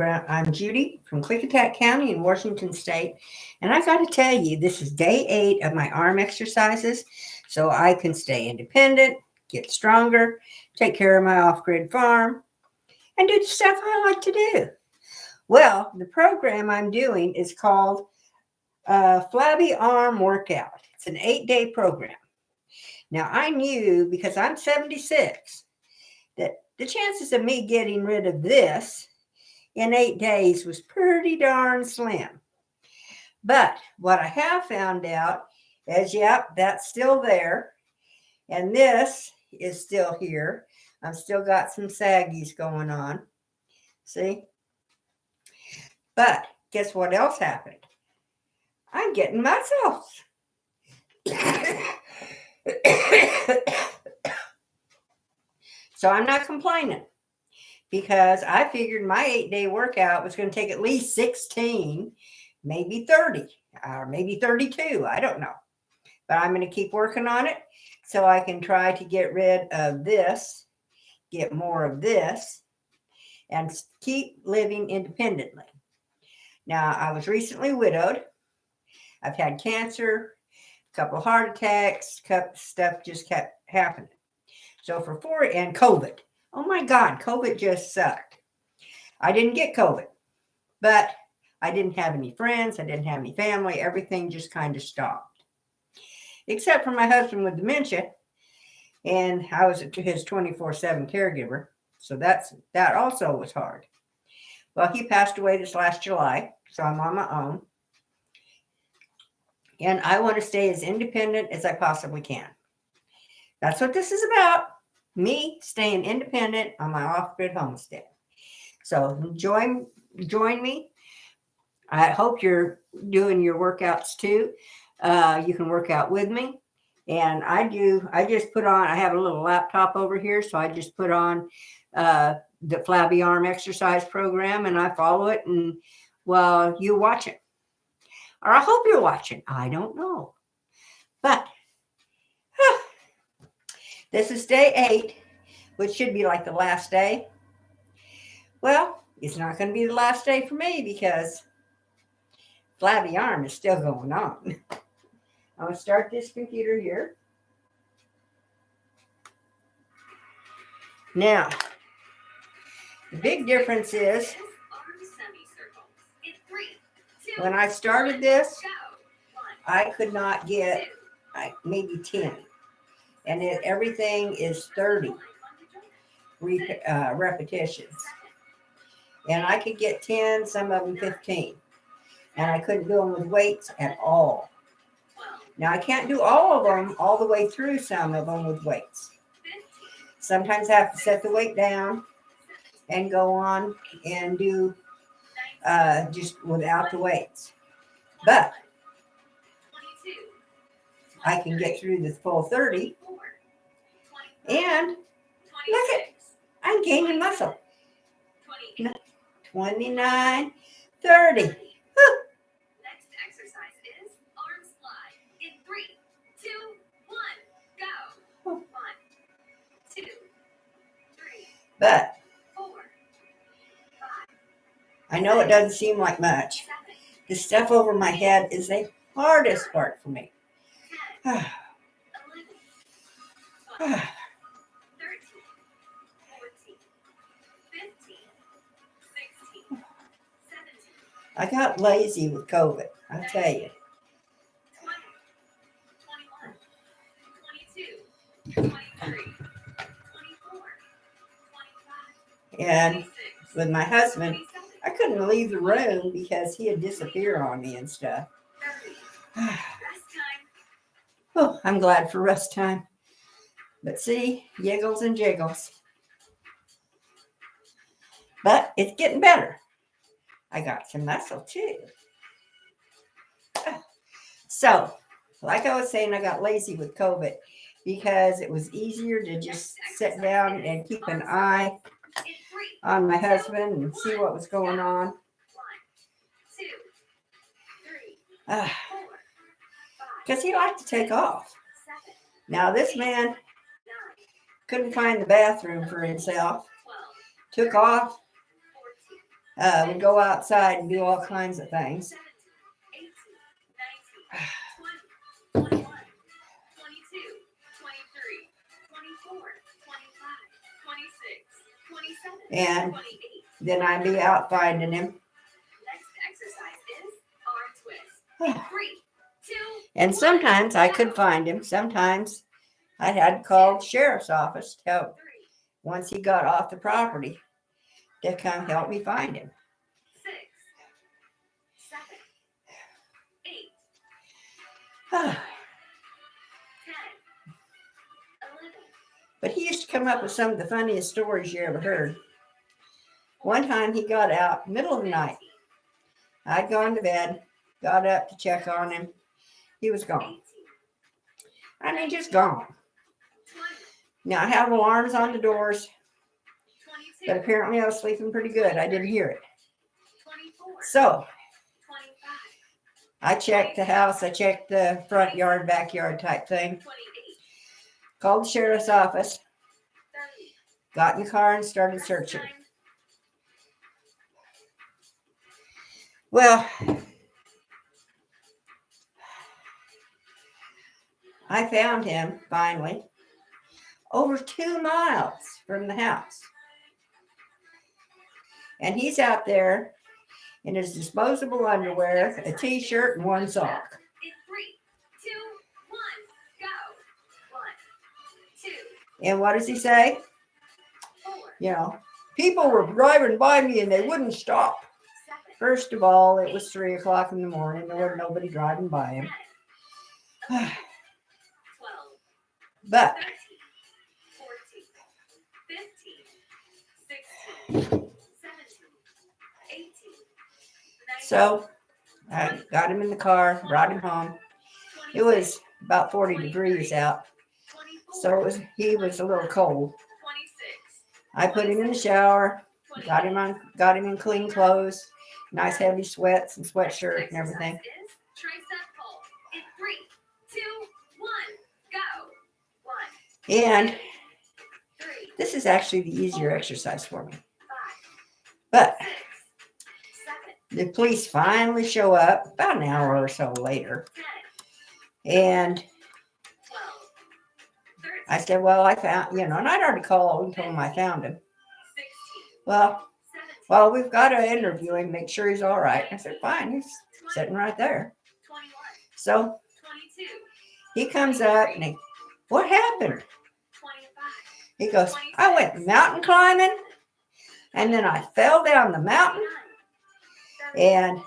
I'm Judy from Klickitat County in Washington State, and I got to tell you, this is day 8 of my arm exercises, so I can stay independent, get stronger, take care of my off-grid farm, and do the stuff I like to do. Well, the program I'm doing is called Flabby Arm Workout. It's an 8-day program. Now, I knew, because I'm 76, that the chances of me getting rid of this in 8 days was pretty darn slim. But what I have found out is, yep, that's still there. And this is still here. I've still got some saggies going on. See? But guess what else happened? I'm getting muscles. So I'm not complaining, because I figured my 8-day workout was going to take at least 16, maybe 30, or maybe 32. I don't know. But I'm going to keep working on it so I can try to get rid of this, get more of this, and keep living independently. Now, I was recently widowed. I've had cancer, a couple of heart attacks, stuff just kept happening. So and COVID. Oh my God, COVID just sucked. I didn't get COVID, but I didn't have any friends. I didn't have any family. Everything just kind of stopped. Except for my husband with dementia, and I was his 24/7 caregiver. So that also was hard. Well, he passed away this last July, so I'm on my own. And I want to stay as independent as I possibly can. That's what this is about. Me staying independent on my off-grid homestead. So join me. I hope you're doing your workouts too. You can work out with me. And I have a little laptop over here, so I just put on the Flabby Arm exercise program, and I follow it, and well, you watch it. Or I hope you're watching. I don't know. But this is day 8, which should be like the last day. Well, it's not going to be the last day for me, because Flabby Arm is still going on. I'm going to start this computer here. Now, the big difference is, when I started this, I could not get maybe 10. And everything is 30 repetitions. And I could get 10, some of them 15. And I couldn't do them with weights at all. Now, I can't do all of them all the way through, some of them with weights. Sometimes I have to set the weight down and go on and do just without the weights. But I can get through the full 30. And look at, I'm gaining muscle. 29, 30. Woo. Next exercise is arm slide. In 3, 2, 1, go. 1, 2, 3, but 4, 5. I know it doesn't seem like much. The stuff over my head is the hardest part for me. 10, 11, 12, 13, 14, 15, 16, 17. I got lazy with COVID, I'll tell you. 20, 21, 22, 23, 24, 25, And 26, with my husband, 27, I couldn't leave the room because he'd disappear on me and stuff. 30. Rest time. Oh, I'm glad for rest time. But see, yiggles and jiggles. But it's getting better. I got some muscle too. So, like I was saying, I got lazy with COVID because it was easier to just sit down and keep an eye In 3, on my husband and see what was going on. 1, 2, 3, 4, 5, Because he liked to take off. 7, Now, this man 9, couldn't find the bathroom for himself. 12, Took off, 14, We go outside and do all kinds of things. 17, 18, 19, 20, 21, 22, 23, 24, 25, 26, 27, And 28. then I'd be out finding him. Next exercise is arm twist. 3, 2, And sometimes I could find him. Sometimes I had to call the sheriff's office to help 3, once he got off the property to come help me find him. 6, 7, 8, 10, 11. But he used to come up with some of the funniest stories you ever heard. One time he got out middle of the night. I'd gone to bed, got up to check on him. He was gone. I mean, just gone. 20, Now I have alarms on the doors, 22, but apparently I was sleeping pretty good. I didn't hear it. 24, So 25, I checked the house. I checked the front yard, backyard type thing. 28, Called the sheriff's office, 30. got in the car and started Rest searching. time. Well, I found him finally over 2 miles from the house. And he's out there in his disposable underwear, a t-shirt, and one sock. In 3, 2, 1, go. 1, 2, And what does he say? 4, You know, people were driving by me and they wouldn't stop. 7, First of all, it was 3 o'clock in the morning. There wasn't nobody driving by 10, him. 11, 12, But 13, 14, 15, 16, 17, 18, 19, so I got him in the car, brought him home. It was about 40 degrees out, 24, so he was a little cold. 26, I put him in the shower, got him in clean clothes, nice heavy sweats and sweatshirt and everything. Exercise is tricep pull. In 3, 2, 1, go. 1, And 3, this is actually the easier exercise for me. 5, But 6, 7, the police finally show up about an hour or so later. 10, And 12, 13, I said, well, I found, and I'd already called and told him I found him. 16, Well, 17, we've got to interview him, make sure he's all right. I said, fine, he's sitting right there. 21, So 22, he comes up and what happened? 25, He goes, I went mountain climbing and then I fell down the mountain 29, 30. and Rest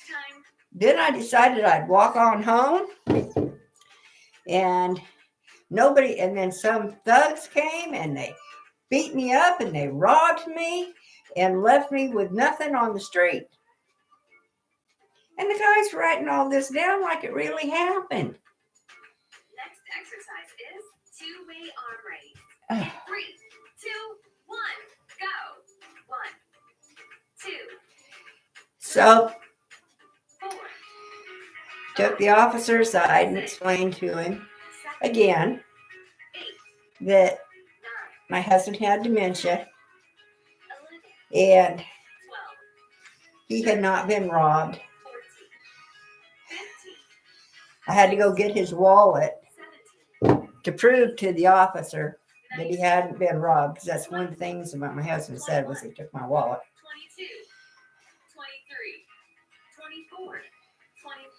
time. then I decided I'd walk on home and then some thugs came and they beat me up and they robbed me and left me with nothing on the street. And the guy's writing all this down like it really happened. Next exercise is two-way arm raise. In 3, 2, 1, go. 1, 2, So 4, took the officer aside and explained to him 7, again 8, that 9, my husband had dementia 11, and 12, he had not been robbed. 14, 15, I had to go get his wallet 17, to prove to the officer that he hadn't been robbed, because that's one of the things that my husband said was he took my wallet. 22, 23, 24, 25,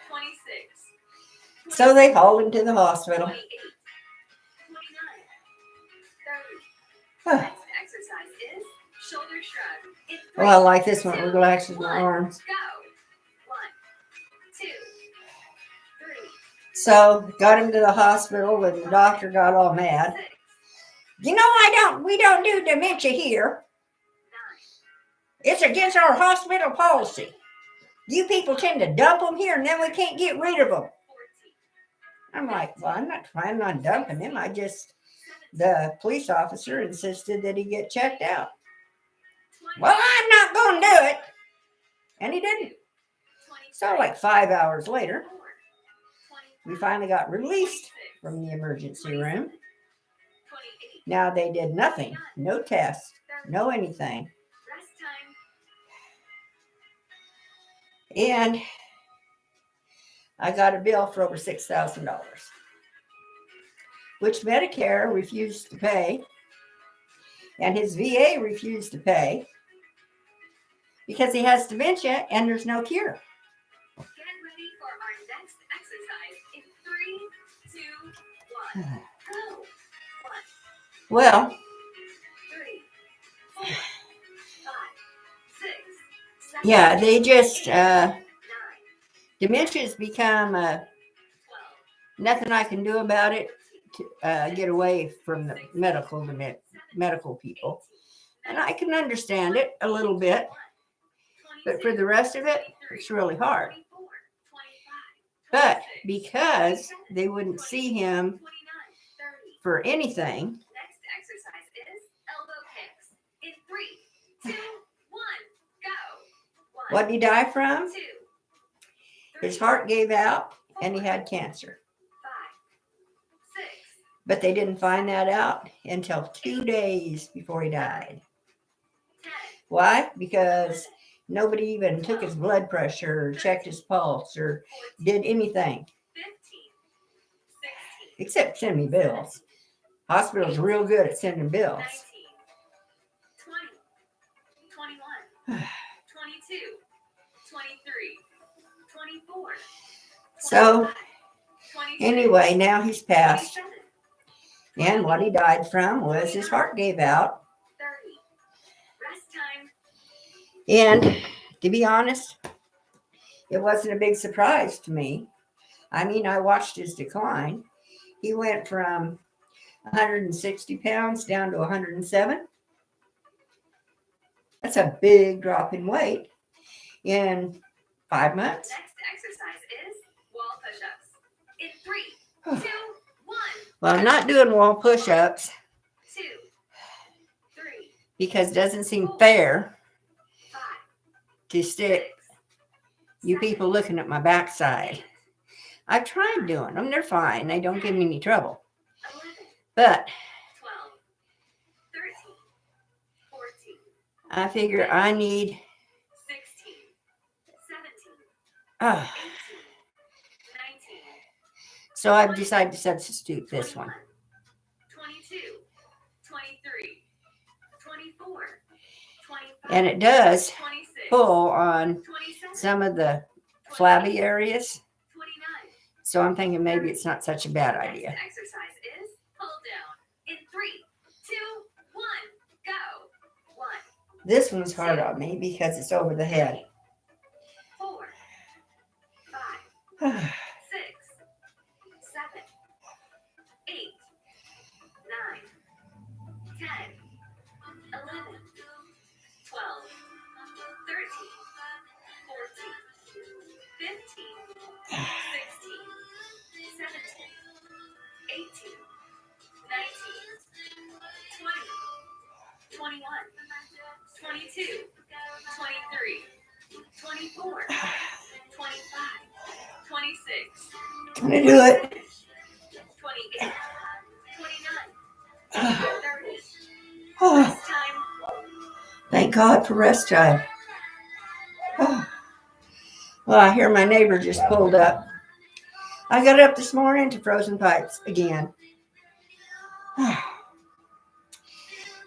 26. So they hauled him to the hospital. 28, 29, 30. Next exercise is shoulder shrug. In 3, Well, I like this one. It relaxes my arms. go. 1, 2, 3, So got him to the hospital and the doctor got all mad. 6, We don't do dementia here. 9, It's against our hospital policy. You people tend to dump them here and then we can't get rid of them. 14, I'm like, well, I'm not planning on dumping him. The police officer insisted that he get checked out. 20, Well, I'm not going to do it. And he didn't. 23, So like 5 hours later, 24, we 25, finally got released 26, from the emergency room. 28, Now they did nothing, no test, no anything. rest And I got a bill for over $6,000, which Medicare refused to pay, and his VA refused to pay because he has dementia and there's no cure. Get ready for our next exercise in 3, 2, 1. Go. 1, Well, 3, 4, 5, 6, 7. yeah, they just, 9, dementia's become 12. nothing I can do about it to get away from the medical people. And I can understand it a little bit, but for the rest of it, it's really hard. But because they wouldn't see him for anything, Next exercise is elbow kicks. In 3, 2, 1, go. 1, what did he die from? 2, His heart gave out and he had cancer. 5, 6, But they didn't find that out until 2 days before he died. 10, Why? Because nobody even took his blood pressure or checked his pulse or 14, did anything 15, 16, except send me bills. Hospital's real good at sending bills. 19, 20, 21, 22, 23, 24. So 25, 26, anyway, now he's passed. 27, And what he died from was his heart gave out. 30. Rest time. And to be honest, it wasn't a big surprise to me. I mean, I watched his decline. He went from 160 pounds down to 107. That's a big drop in weight in 5 months. Next exercise is wall push-ups. In 3, 2, 1. Well, I'm not doing wall push-ups 2, 3, because it doesn't seem fair 5, to stick 6, you 7, people looking at my backside. 8, I've tried doing them. They're fine. They don't give me any trouble. 11, But 12, 13, 14, I figure I need 16, 17, uh, 18, 19, so I've decided to substitute this one. 22, 23, 24, 25, And it does 26, pull on 27, some of the flabby areas. 29. So I'm thinking maybe it's not such a bad idea. Next exercise is pull down. In 3, 2, 1, go. 1, This one's hard on me because it's over the head. 4, 5, 6, 7, 8, 9, 10, 11, 12, 13, 14, 15, 16, 17, 18, 19, 20, 21, 22, 23, 24, 25, 26, Can I do it? 28, 29, 30. Oh, Rest time. thank God for rest time. Oh. Well, I hear my neighbor just pulled up. I got up this morning to frozen pipes again.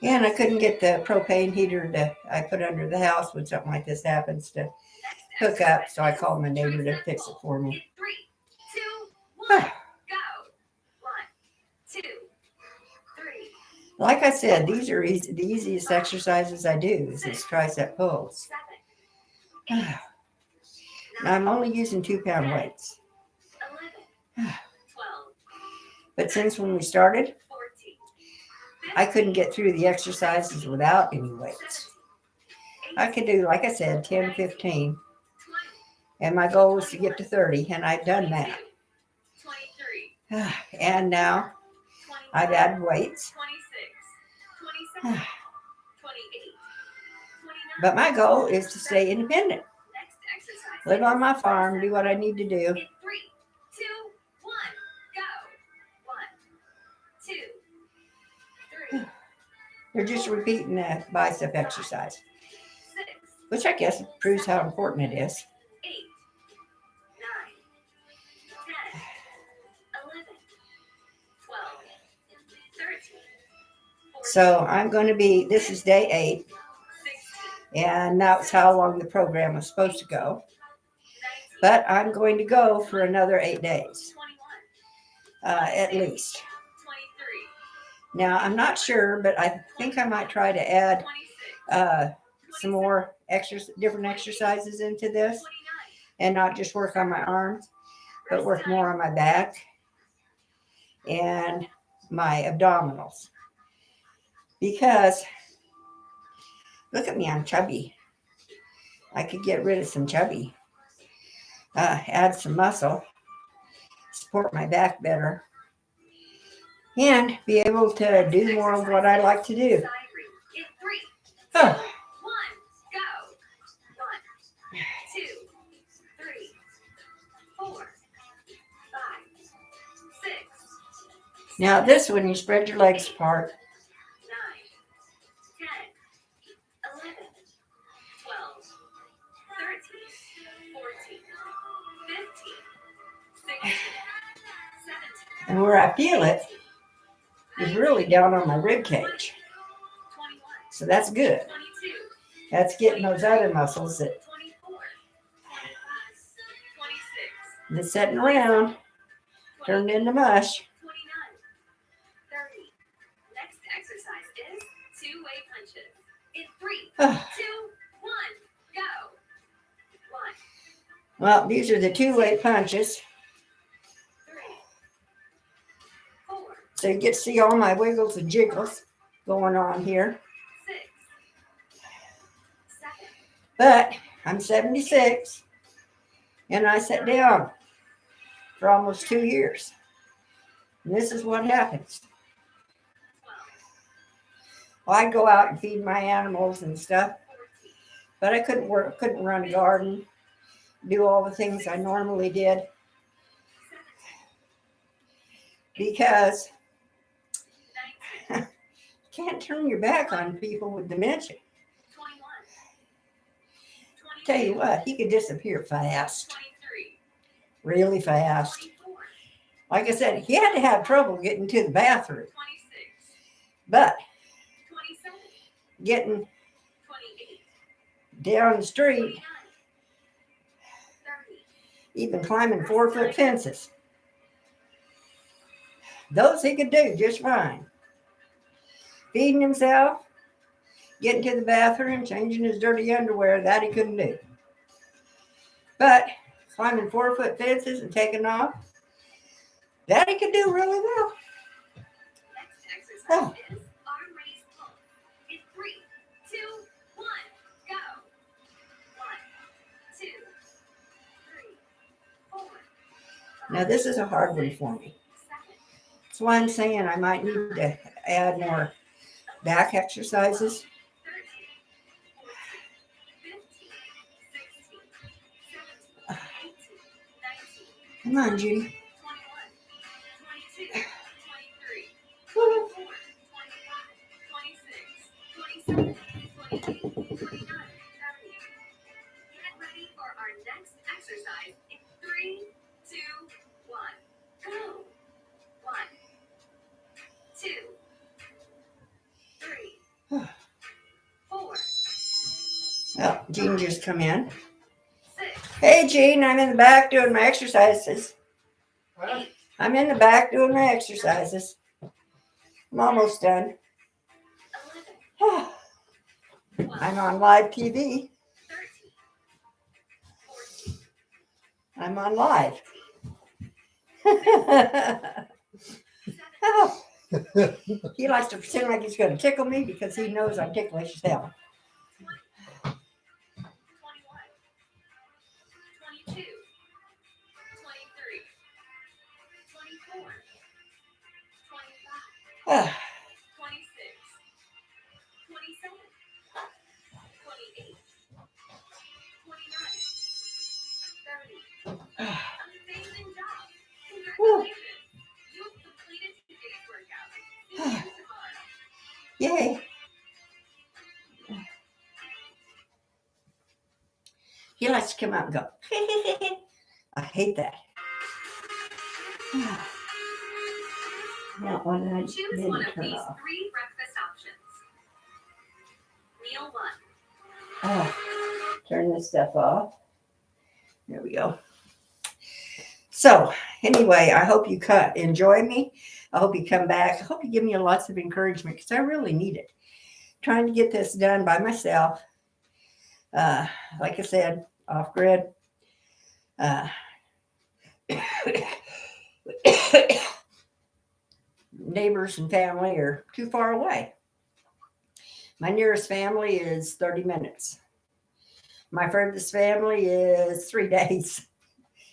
And I couldn't get the propane heater that I put under the house when something like this happens to hook up. So I called my neighbor to fix it for In me. 3, 2, 1, go. 1, 2, 3, Like I said, these are easy, the easiest exercises I do is this tricep pulls. 7, 8, And I'm only using 2-pound weights. 11, 12, But since when we started, 14, I couldn't get through the exercises without any weights. I could do, like I said, 10, 15. 20, And my goal was to get to 30, and I've done that. 23, And now 25, I've added weights. 26, 27, 28, 29. But my goal is to stay independent. Next exercise. Live on my farm, do what I need to do. In 3, 2, 1, go. 1, 2, 3, They're just repeating the bicep exercise, 6, which I guess proves how important it is. 8, So I'm going to be, this is day 8, 16, and that's how long the program was supposed to go. 19, But I'm going to go for another 8 days, 21, at least. 23, Now, I'm not sure, but I think I might try to add 26, some more different exercises into this 29, and not just work on my arms, but work more on my back and my abdominals. Because look at me, I'm chubby. I could get rid of some chubby, add some muscle, support my back better, and be able to do more of what I like to do. side reach. In 3, 2, Oh, 1, go. 1, 2, 3, 4, 5, 6, now this one, you spread your legs apart. 9, 10, 11, 12, 13, 14, 15, 16, 17, And where I feel it is really down on my rib cage. 21, So that's good. 22, That's getting those other muscles 24, 25, 26, that's sitting around, turned into mush. 29, 30. Next exercise is two-way punches. In 3, 2, 1, go. 1, Well, these are the two-way punches. 3, 4, So you get to see all my wiggles and jiggles going on here. 6, 7, But I'm 76 and I sat down for almost 2 years. And this is what happens. 12, Well, I'd go out and feed my animals and stuff, 14, but I couldn't run a garden, do all the things I normally did 17, because 19, you can't turn your back on people with dementia. 21, Tell you 22, what, he could disappear fast, 23, really fast. 24, Like I said, he had to have trouble getting to the bathroom, 26, but 27, getting 28, down the street, 29, 30, even climbing 4-foot fences, those he could do just fine. Feeding himself, getting to the bathroom, changing his dirty underwear, that he couldn't do. But climbing 4-foot fences and taking off, that he could do really well. Next exercise Oh. is arm raise pull. In 3, 2, 1, go. 1, 2, 3, 4. Now this is a hard one for me. 7, That's why I'm saying I might need to add more back exercises. 13, 14, 15, 16, 17, 18, 19, Come on, Judy. 21, 22, 23, 24, 25, 26, 27, 28, 29, 30. Get ready for our next exercise in 3, 2, 1, go. 1, 2, 3, 4, Oh, Jean just come in. 6, Hey, Jean, I'm in the back doing my exercises. 8, I'm in the back doing my exercises. I'm almost done. 11, 12, I'm on live TV. 13, 14, I'm on live. 17, Oh, he likes to pretend like he's going to tickle me because he knows I'm ticklish as hell. 21, 22, 23, 24, 25, Ah, 26, 27, 28, 29, 30. Amazing job. Congratulations. You've completed today's workout. See you tomorrow. yay. He likes to come out and go. I hate that. That one I Choose one didn't of turn these off. 3 breakfast options. Wheel 1. Turn this stuff off. There we go. So anyway, I hope you enjoy me. I hope you come back. I hope you give me lots of encouragement because I really need it. Trying to get this done by myself. Like I said, off grid. Neighbors and family are too far away. My nearest family is 30 minutes. My furthest family is 3 days.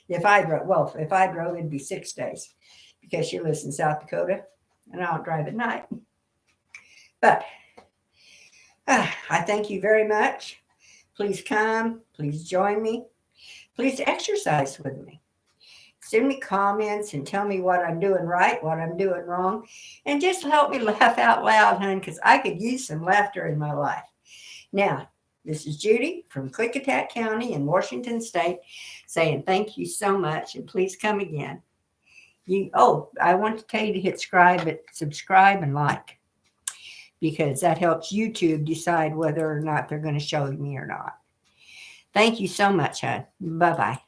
If I drove, it'd be 6 days because she lives in South Dakota and I don't drive at night. But I thank you very much. Please come. Please join me. Please exercise with me. Send me comments and tell me what I'm doing right, what I'm doing wrong, and just help me laugh out loud, hon, because I could use some laughter in my life. Now, this is Judy from Klickitat County in Washington State saying thank you so much, and please come again. I want to tell you to hit subscribe and like, because that helps YouTube decide whether or not they're going to show me or not. Thank you so much, hon. Bye-bye.